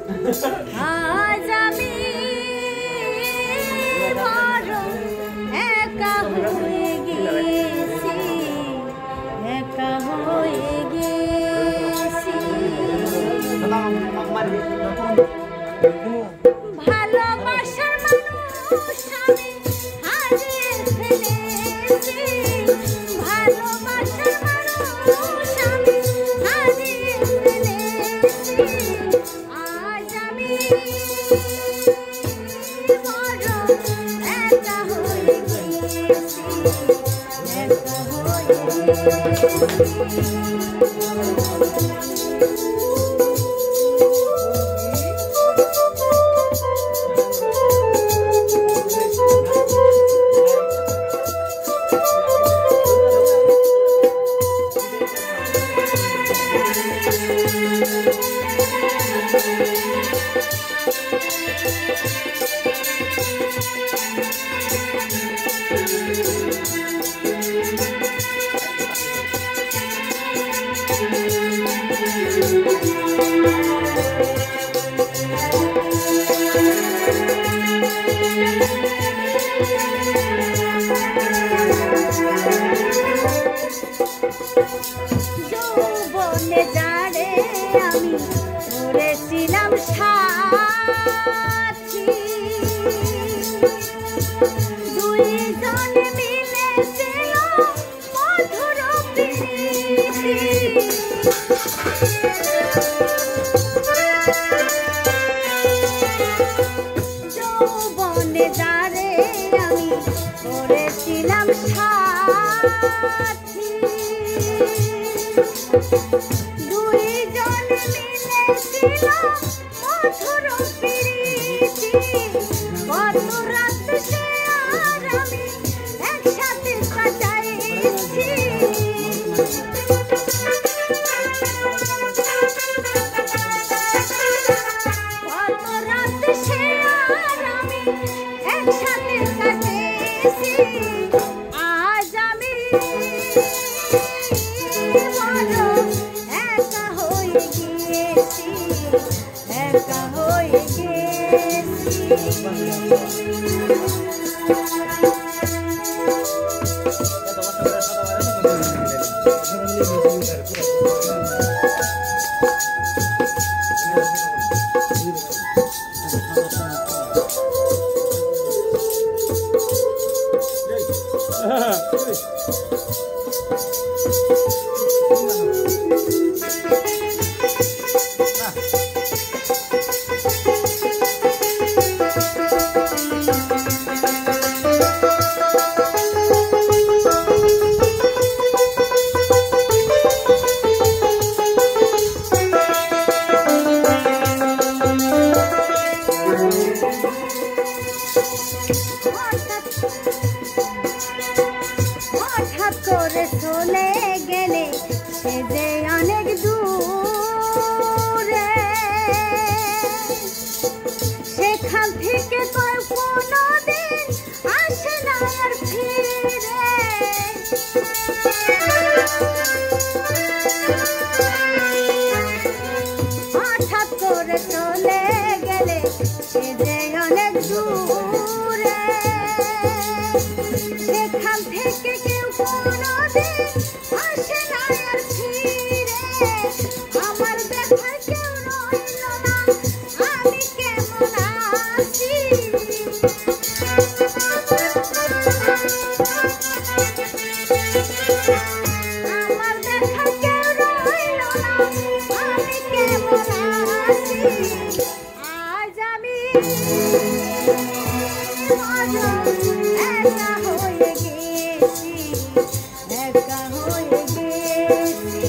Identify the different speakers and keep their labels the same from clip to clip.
Speaker 1: আজ আমি বড় একা হয়ে গেছি, একা হয়ে গেছি। ভালোবাসার মানুষ আমি হারিয়ে ফেলেছি, ভালোবাসার মানুষ আমি হারিয়ে ফেলেছি। আজ আমি বড় একা হয়ে গেছি, একা হয়ে গেছি। যৌবনে যারে আমি করেছিলাম সাথী, দুইজনে মিলেছিল মধুর প্রীতি। যৌবনে যারে আমি করেছিলাম সাথী, দুইজন মিলেছিল মধুর প্রীতি। কত রাত সে আর আমি একসাথে কাটাইছি, কত রাত সে আর আমি একসাথে কাটাইছি। আজ আমি বড় একা হয়ে গেছি, একা হয়ে হঠাৎ করে চলে গেলে সে যে অনেক দূরে, সেখান থেকে কোনোদিন আসে না আর ফিরে। হঠাৎ করে চলে গেলে সে যে অনেক দূরে, সেখান থেকে কেউ কোনোদিন আসে না আর ফিরে। আমার দেখার কেউ রইল না, আমি কেমন আছি। আমার দেখার কেউ রইল না, আমি কেমন আছি। আজ আমি বড় একা হয়ে গেছি, একা হয়ে গেছি।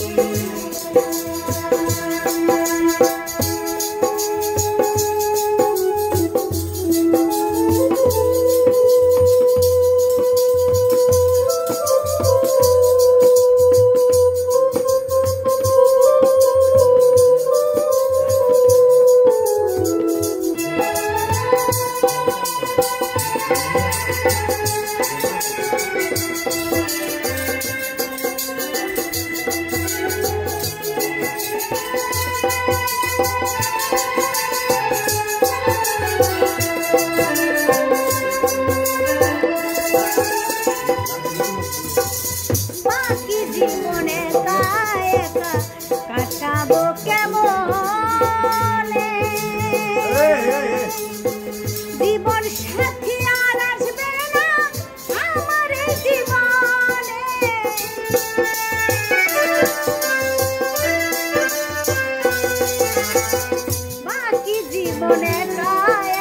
Speaker 1: জীবন একা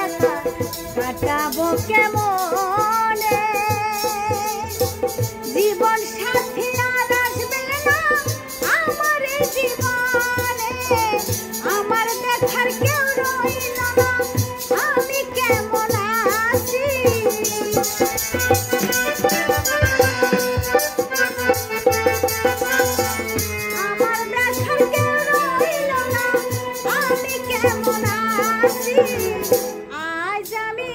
Speaker 1: একা কাটাবো কেমনে জীবন সাথী আর আসবে না আমার এই জীবনে আমার দেখার কেউ রইল না আমি কেমন আছি আমার দেখার কেউ রইল না আমি কেমন আছি আজ আমি